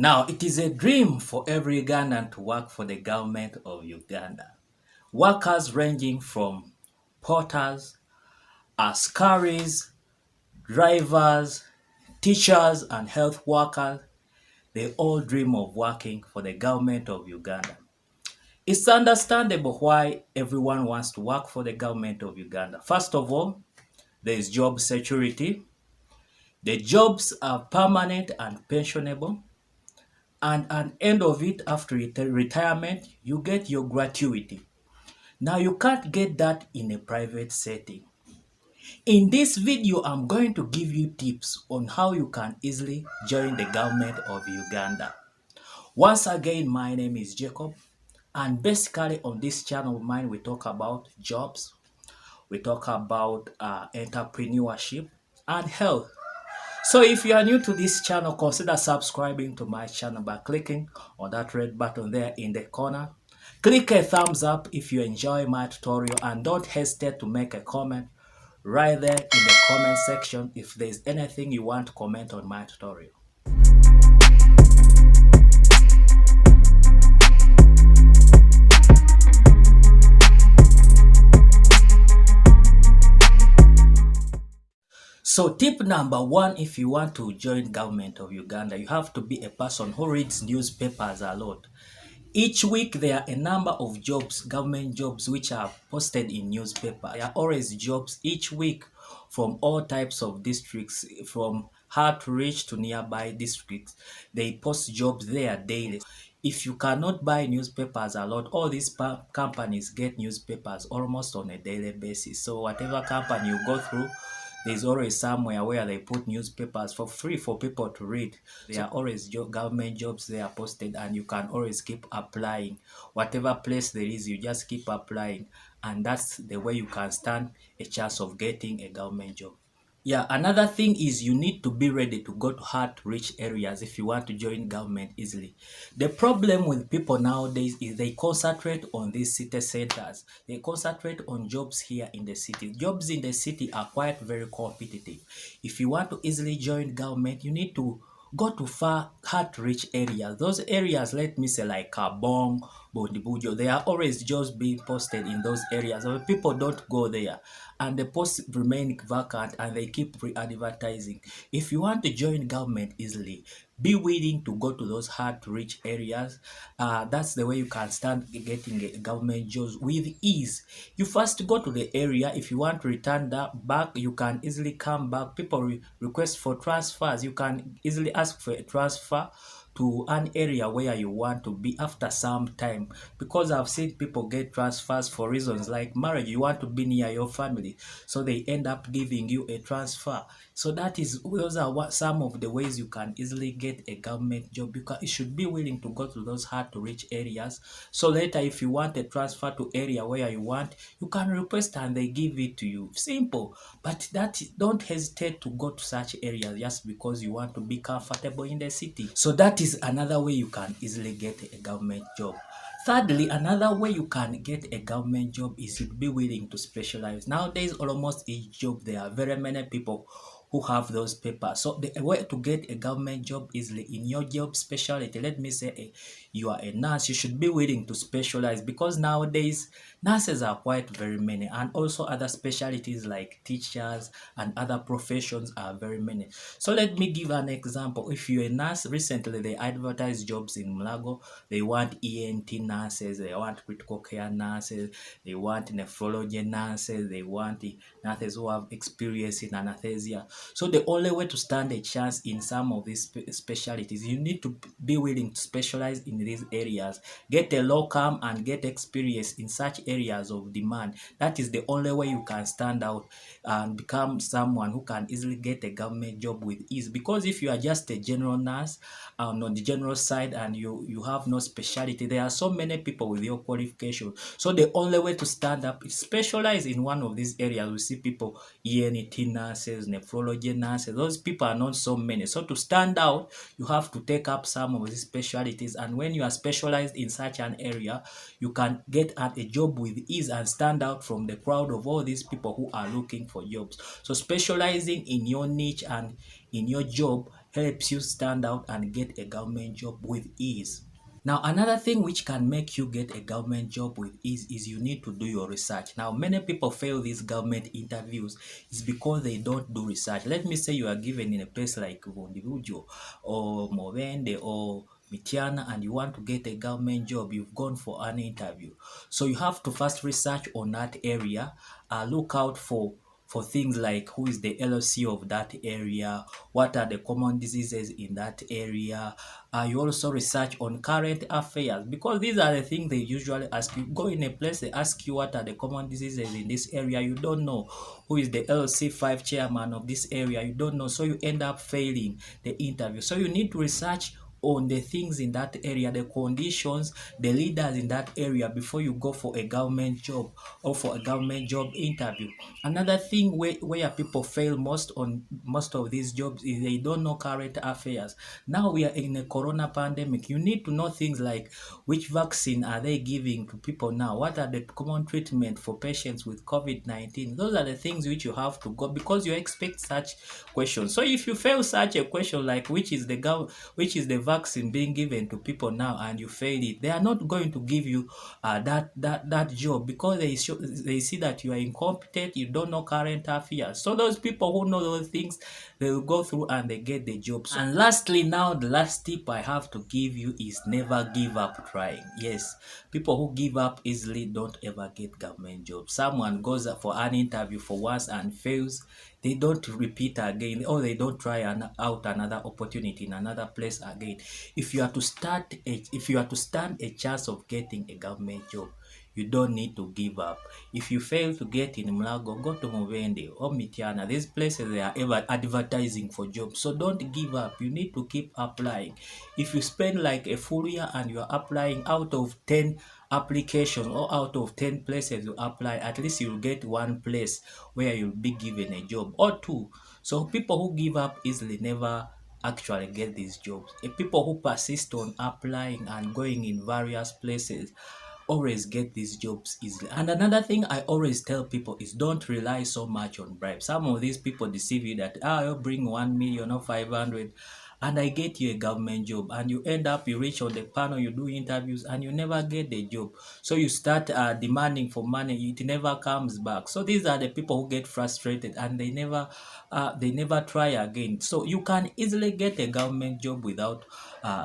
Now, it is a dream for every Ugandan to work for the government of Uganda. Workers ranging from porters, askaris, drivers, teachers, and health workers, they all dream of working for the government of Uganda. It's understandable why everyone wants to work for the government of Uganda. First of all, there is job security. The jobs are permanent and pensionable. And at the end of it, after retirement, you get your gratuity. Now, you can't get that in a private setting. In this video, I'm going to give you tips on how you can easily join the government of Uganda. Once again, my name is Jacob, and basically on this channel of mine, we talk about jobs, we talk about entrepreneurship and health. So if you are new to this channel, consider subscribing to my channel by clicking on that red button there in the corner. Click a thumbs up if you enjoy my tutorial, and don't hesitate to make a comment right there in the comment section if there's anything you want to comment on my tutorial. So tip number one, if you want to join government of Uganda, you have to be a person who reads newspapers a lot. Each week there are a number of jobs, government jobs, which are posted in newspaper. There are always jobs each week from all types of districts, from hard to reach to nearby districts. They post jobs there daily. If you cannot buy newspapers a lot, all these companies get newspapers almost on a daily basis. So whatever company you go through, there's always somewhere where they put newspapers for free for people to read. There are always government jobs they are posted, and you can always keep applying. Whatever place there is, you just keep applying, and that's the way you can stand a chance of getting a government job. Yeah, another thing is you need to be ready to go to hard to reach areas if you want to join government easily. The problem with people nowadays is they concentrate on these city centers. They concentrate on jobs here in the city. Jobs in the city are quite very competitive. If you want to easily join government, you need to go to far hard to reach areas. Those areas, let me say like Kabong, Bondibujo, they are always jobs being posted in those areas. So people don't go there, and the posts remain vacant, and they keep re-advertising. If you want to join government easily, be willing to go to those hard to reach areas. That's the way you can start getting a government jobs with ease. You first go to the area. If you want to return that back, you can easily come back. People request for transfers. You can easily ask for a transfer to an area where you want to be after some time, because I've seen people get transfers for reasons like marriage. You want to be near your family, so they end up giving you a transfer. So those are some of the ways you can easily get a government job. You should be willing to go to those hard to reach areas, so later if you want a transfer to area where you want, you can request and they give it to you. Simple. But don't hesitate to go to such areas just because you want to be comfortable in the city. So that is another way you can easily get a government job. Thirdly, another way you can get a government job is to be willing to specialize. Nowadays, almost each job, there are very many people who have those papers. So the way to get a government job easily in your job specialty, let me say you are a nurse, you should be willing to specialize, because nowadays nurses are quite very many, and also other specialties like teachers and other professions are very many. So let me give an example. If you're a nurse, recently they advertised jobs in Mulago. They want ENT nurses, they want critical care nurses, they want nephrology nurses, they want the nurses who have experience in anesthesia. So the only way to stand a chance in some of these specialties, you need to be willing to specialize in these areas, get a locum and get experience in such areas of demand. That is the only way you can stand out and become someone who can easily get a government job with ease. Because if you are just a general nurse on the general side and you have no specialty, there are so many people with your qualification. So the only way to stand up is specialize in one of these areas. We see people ENT nurses, nephrology nurses. Those people are not so many. So to stand out, you have to take up some of these specialties, and when you are specialized in such an area, you can get at a job with ease and stand out from the crowd of all these people who are looking for jobs. So specializing in your niche and in your job helps you stand out and get a government job with ease. Now, another thing which can make you get a government job with ease is you need to do your research. Now, many people fail these government interviews is because they don't do research. Let me say you are given in a place like Vondivujo or Movende or Mitiana and you want to get a government job, you've gone for an interview. So you have to first research on that area, look out for things like who is the LOC of that area, what are the common diseases in that area. You also research on current affairs because these are the things they usually ask you. Go in a place, they ask you what are the common diseases in this area. You don't know who is the LC5 chairman of this area. You don't know, so you end up failing the interview. So you need to research on the things in that area, the conditions, the leaders in that area before you go for a government job or for a government job interview. Another thing where people fail most on most of these jobs is they don't know current affairs. Now we are in a corona pandemic. You need to know things like which vaccine are they giving to people now? What are the common treatment for patients with COVID-19? Those are the things which you have to go because you expect such questions. So if you fail such a question like which is the vaccine being given to people now and you fail it, they are not going to give you that job because they see that you are incompetent, you don't know current affairs. So those people who know those things, they will go through and they get the jobs. And lastly, now the last tip I have to give you is never give up trying. Yes, people who give up easily don't ever get government jobs. Someone goes for an interview for once and fails, they don't repeat again, or they don't try out another opportunity in another place again. If you are to stand a chance of getting a government job, you don't need to give up. If you fail to get in Mulago, go to Movende or Mitiana. These places, they are ever advertising for jobs. So don't give up. You need to keep applying. If you spend like a full year and you are applying, out of 10 applications or out of 10 places you apply, at least you'll get one place where you'll be given a job or two. So people who give up easily never actually get these jobs. People who persist on applying and going in various places always get these jobs easily. And another thing I always tell people is don't rely so much on bribes. Some of these people deceive you that I'll bring 1 million or 500 and I get you a government job, and you end up, you reach on the panel, you do interviews and you never get the job. So you start demanding for money, it never comes back. So these are the people who get frustrated and they never try again. So you can easily get a government job without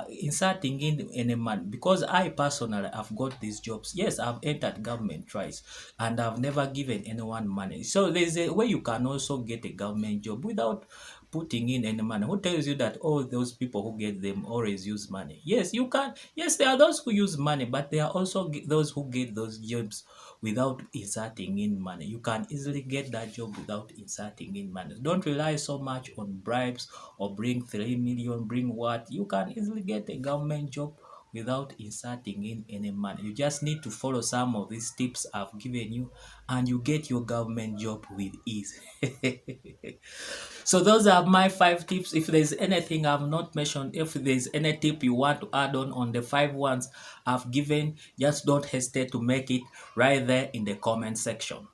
inserting in any money. Because I personally have got these jobs. Yes, I've entered government twice and I've never given anyone money. So there's a way you can also get a government job without putting in any money. Who tells you that all those people who get them always use money? Yes, you can. Yes, there are those who use money, but there are also those who get those jobs without inserting in money. You can easily get that job without inserting in money. Don't rely so much on bribes or bring 3 million, bring what. You can easily get a government job without inserting in any money. You just need to follow some of these tips I've given you and you get your government job with ease. So those are my 5 tips. If there's anything I've not mentioned, if there's any tip you want to add on the 5 ones I've given, just don't hesitate to make it right there in the comment section.